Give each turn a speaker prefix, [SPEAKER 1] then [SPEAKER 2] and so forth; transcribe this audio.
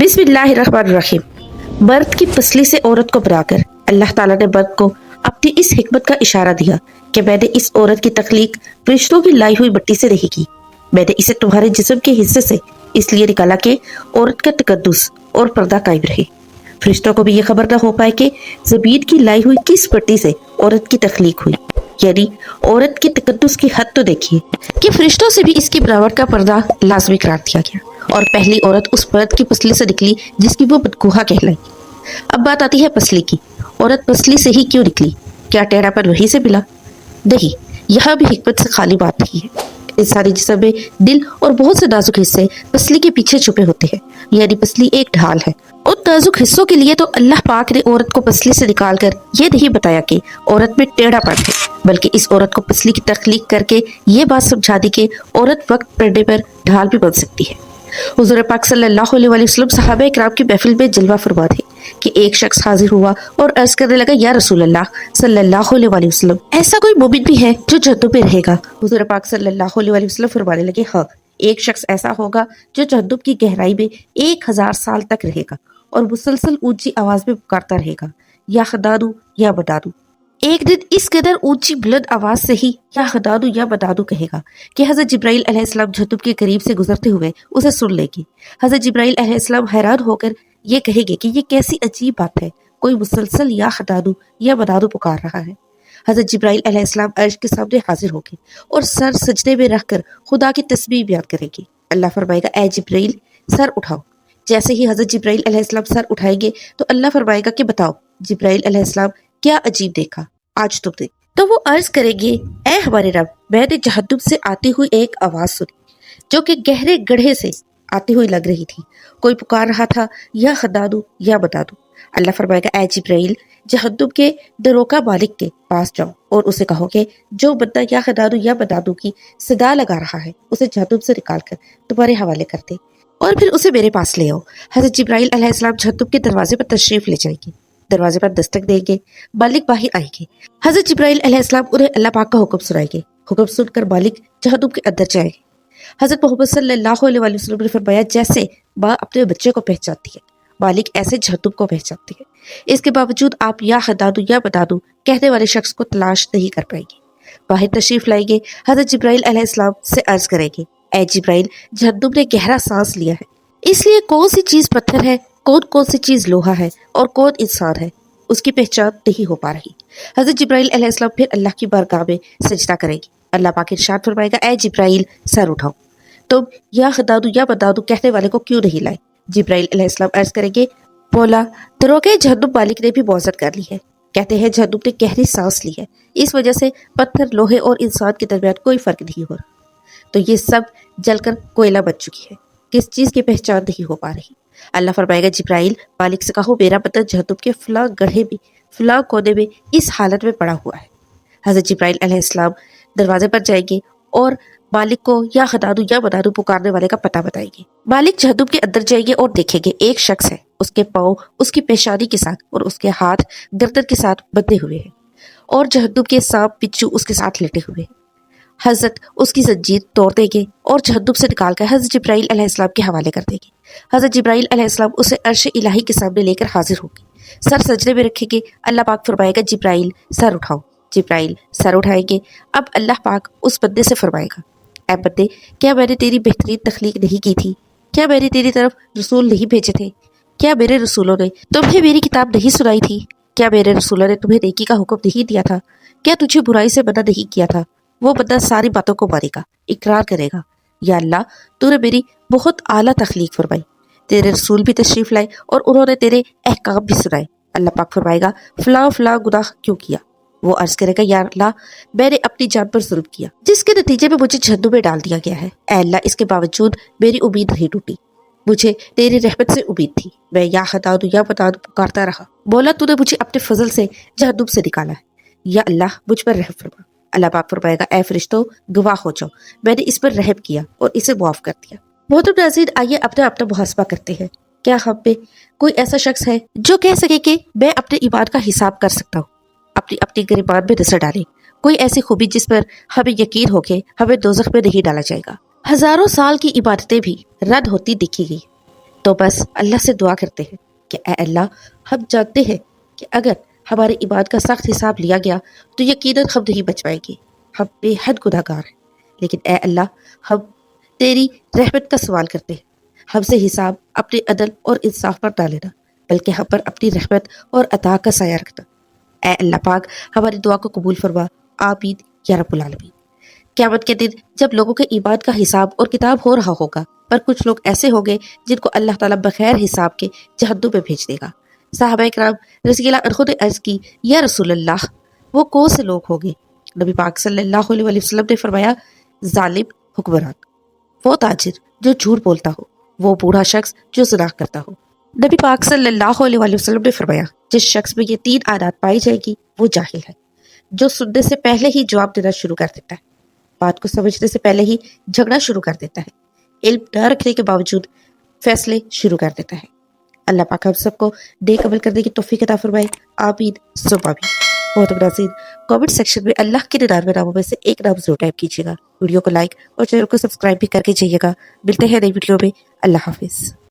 [SPEAKER 1] बिस्मिल्लाहिर्रहमानिर्रहीम। मर्द की पसली से औरत को बनाकर अल्लाह ताला ने मर्द को अपनी इस हिकमत का इशारा दिया कि मैंने इस औरत की तख्लीक फरिश्तों की लाई हुई मिट्टी से नहीं की। मैंने इसे तुम्हारे जिस्म के हिस्से से इसलिए निकाला कि औरत का तकद्दुस और पर्दा कायम रहे। फरिश्तों को भी ये खबर न हो पाए कि ज़मीन की लाई हुई किस मिट्टी से औरत की तख्लीक हुई। यानी औरत की तकद्दुस की हद तो देखिए कि फरिश्तों से भी इसकी बनावट का पर्दा लाजमी करार दिया गया और पहली औरत उस मर्द की पसली से निकली जिसकी वो बदगुहा कहलाई। अब बात आती है पसली की। औरत पसली से ही क्यों निकली? क्या टेढ़ापन वहीं से मिला? नहीं, यहाँ भी हिकमत से खाली बात नहीं है। इंसानी जिस्म में दिल और बहुत से नाजुक हिस्से पसली के पीछे छुपे होते हैं, यानी पसली एक ढाल है। उन नाजुक हिस्सों के लिए तो अल्लाह पाक ने औरत को पसली से निकालकर ये नहीं बताया कि औरत में टेढ़ापन है, बल्कि इस औरत को पसली की तख्लीक करके ये बात समझा दी कि औरत वक्त पड़ने पर ढाल भी बन सकती है। हुज़ूर पाक सल्लल्लाहु अलैहि वसल्लम सहाबा इकराम की महफिल में जलवा फरमा थे कि एक शख्स हाजिर हुआ और अर्ज करने लगा, या रसूल अल्लाह सल्लल्लाहु अलैहि वसल्लम, ऐसा कोई मोमिन भी है जो जहन्नुम में रहेगा? हुज़ूर पाक सल्लल्लाहु अलैहि वसल्लम फरमाने लगे, हाँ, एक शख्स ऐसा होगा जो जहन्नुम की गहराई में 1000 साल तक रहेगा और मुसलसल ऊंची आवाज में पुकारता रहेगा, या खदादू या बदादू। एक दिन इस कदर ऊंची बुलंद आवाज से ही या खदादू या बदादू कहेगा कि हजरत जिब्राइल अलैहिस्सलाम जहन्नुम के करीब से गुजरते हुए उसे सुन लेगी। हजरत जिब्राइल अलैहिस्सलाम हैरान होकर ये कहेंगे कि ये कैसी अजीब बात है, कोई मुसलसल या खदादू या बदादू पुकार रहा है। हजरत जिब्राइल अलैहिस्सलाम अर्श के सामने हाजिर होंगे और सर सजदे में रखकर खुदा की तस्बीह बयान करेंगे। अल्लाह फरमाएगा, ए जिब्राइल सर उठाओ। जैसे ही हजरत जिब्राइल अलैहिस्सलाम सर उठाएंगे तो अल्लाह फरमाएगा कि बताओ जिब्राइल अलैहिस्सलाम क्या अजीब देखा आज तुमने? तो वो अर्ज करेंगे, ए हमारे रब, मैंने जहन्नुम से आती हुई एक आवाज सुनी जो कि गहरे गड्ढे से आती हुई लग रही थी। कोई पुकार रहा था, या खदादू या बदादू। अल्लाह फरमाएगा, ए जिब्राइल जहन्नुम के दरोका मालिक के पास जाओ और उसे कहो कि जो बंदा या खदादू या बदादू की सदा लगा रहा है उसे जहन्नुम से निकाल कर तुम्हारे हवाले कर दे और फिर उसे मेरे पास ले आओ। हजरत जिब्राइल अलैहिस्सलाम जहन्नुम के दरवाजे पर तशरीफ ले जाएंगे। दरवाजे पर दस्तक देंगे, मालिक बाहर आएंगे। हजरत जिब्राइल अलैहिस्सलाम उन्हें अल्लाह पाक का हुक्म सुनाएंगे। हुक्म सुनकर मालिक जहन्नुम के अंदर जाएंगे। हजरत मोहम्मद सल्लल्लाहु अलैहि वसल्लम ने फरमाया, जैसे माँ अपने बच्चे को पहचानती है, मालिक ऐसे जहन्नुम को पहचानती है। इसके बावजूद आप या खदादू या बदादू कहने वाले शख्स को तलाश नहीं कर पाएंगे। बाहर तशरीफ लाएंगे। हजरत जिब्राइल अलैहिस्सलाम से अर्ज करेंगे, ए जिब्राइल जहन्नुम ने गहरा सांस लिया है, इसलिए कौन सी चीज पत्थर है, कौन कौन सी चीज लोहा है और कौन इंसान है, उसकी पहचान नहीं हो पा रही। हजरत जिब्राइल अलैहिस्सलाम फिर अल्लाह की बारगाह में सजदा करेंगे। अल्लाह पाक इरशाद फरमाएगा, ए जिब्राइल सर उठाओ। तुम या खदादू या बदादू कहने वाले को क्यों नहीं लाए? जिब्राइल अलैहिस्सलाम अर्ज करेंगे, बोला दरोगे जहन्नुम मालिक ने भी मौजत कर ली है। कहते हैं जहन्नुम ने गहरी सांस ली है, इस वजह से पत्थर, लोहे और इंसान के दरमियान कोई फर्क नहीं हो रहा। तो ये सब जलकर कोयला बन चुकी है, किस चीज की पहचान नहीं हो पा रही। अल्लाह फरमाएगा, जिब्राइल मालिक से कहो मेरा बदन जहन्नुम के फलां गड्ढे में, फलां कोने में इस हालत में पड़ा हुआ है। हजरत जिब्राइल अलैहिस्सलाम दरवाजे पर जाएंगे और मालिक को या खदादू या बदादू पुकारने वाले का पता बताएंगे। मालिक जहन्नुम के अंदर जाएंगे और देखेंगे एक शख्स है, उसके पाँव उसकी पेशानी के साथ और उसके हाथ गर्दन के साथ बंधे हुए हैं और जहन्नुम के सांप बिच्छू उसके साथ लेटे हुए हैं। हजरत उसकी जंजीर तोड़ देंगे और जहन्नुम से निकालकर हजरत जिब्राइल अलैहिस्सलाम के हवाले कर देंगे। हजरत जिब्राइल अलैहिस्सलाम उसे अर्श इलाही के सामने लेकर हाजिर होंगे। सर सजदे में रखेंगे। अल्लाह पाक फरमाएगा, जिब्राइल सर उठाओ। जिब्राइल सर उठाएंगे। अब अल्लाह पाक उस बंदे से फरमाएगा, ऐ बंदे, क्या मैंने तेरी बेहतरीन तख्लीक नहीं की थी? क्या मैंने तेरी तरफ रसूल नहीं भेजे थे? क्या मेरे रसूलों ने तुम्हें मेरी किताब नहीं सुनाई थी? क्या मेरे रसूलों ने तुम्हें नेकी का हुक्म नहीं दिया था? क्या तुझे बुराई से मना नहीं किया था? वो बंदा सारी बातों को मानेगा, इकरार करेगा, या अल्लाह तूने मेरी बहुत आला तख्लीक फरमाई, तेरे रसूल भी तशरीफ लाए और उन्होंने तेरे अहकाम भी सुनाए। अल्लाह पाक फरमाएगा, फलां फलां गुनाह क्यों किया? वो अर्ज करेगा, या अल्लाह मैंने अपनी जान पर जुल्म किया जिसके नतीजे में मुझे जहन्नुम में डाल दिया गया है। ऐ अल्लाह इसके बावजूद मेरी उम्मीद नहीं टूटी, मुझे तेरी रहमत से उम्मीद थी। मैं या खदादू या बदादू पुकारता रहा। बोला तूने मुझे अपने फजल से जहन्नुम से निकाला है, या अल्लाह मुझ पर रहम फरमा। अल्लाह पाक फरमाएगा, ए फरिश्तों गवाह हो जाओ, मैंने इस पर रहम किया और इसे मुआफ कर दिया। मोहतरम नाज़रीन, आइए अपना मुहासबा करते हैं। क्या हम पे कोई ऐसा शख्स है जो कह सके कि मैं अपने ईमान का हिसाब कर सकता हूँ? अपनी अपनी गिरबान में नजर डाले कोई ऐसी खूबी जिस पर हमें यकीन हो के हमें दोज़ख में नहीं डाला जाएगा। हजारों साल की इबादतें भी रद्द होती दिखी गई, تو بس اللہ سے دعا کرتے ہیں کہ اے اللہ، ہم جانتے ہیں کہ اگر ہمارے ایمان کا سخت حساب لیا گیا تو یقیناً ہم نہیں بچ پائیں گے، ہم بے حد گناہ گار ہیں، لیکن اے اللہ، ہم تیری رحمت کا سوال کرتے ہیں، ہم سے حساب اپنے عدل اور انصاف پر نہ لینا، بلکہ ہم پر اپنی رحمت اور عطا کا سایہ رکھنا۔ اے اللہ پاک، ہماری دعا کو قبول فرما، آمین یا رب العالمین۔ قیامت کے دن جب لوگوں کے ایمان کا حساب اور کتاب ہو رہا ہوگا، پر کچھ لوگ ایسے ہوں گے جن کو اللہ تعالیٰ بغیر حساب کے جہنم میں بھیج دے گا۔ صحابہ اکرام رضی اللہ عنہ نے عرض کی، یا رسول اللہ، وہ کون سے لوگ ہوں گے؟ نبی پاک صلی اللہ علیہ وسلم نے فرمایا، ظالم حکمران، وہ تاجر جو جھوٹ بولتا ہو، وہ بوڑھا شخص جو زنا کرتا ہو۔ نبی پاک صلی اللہ علیہ وسلم نے فرمایا، جس شخص میں یہ 3 عادات پائی جائے گی وہ جاہل ہے، جو سننے سے پہلے ہی جواب دینا شروع کر دیتا ہے، بات کو سمجھنے سے پہلے ہی جھگڑا شروع کر دیتا ہے، علم نہ رکھنے کے باوجود فیصلے شروع کر دیتا ہے۔ اللہ پاک ہم سب کو نیک عمل کرنے کی توفیق عطا فرمائے، آمین ثم آمین۔ محترم ناظرین، کامنٹ سیکشن میں اللہ کے 99 ناموں میں سے ایک نام ضرور ٹائپ کیجیے گا، ویڈیو کو لائک اور چینل کو سبسکرائب بھی کر کے جائیے گا۔ ملتے ہیں نئی ویڈیو میں، اللہ حافظ۔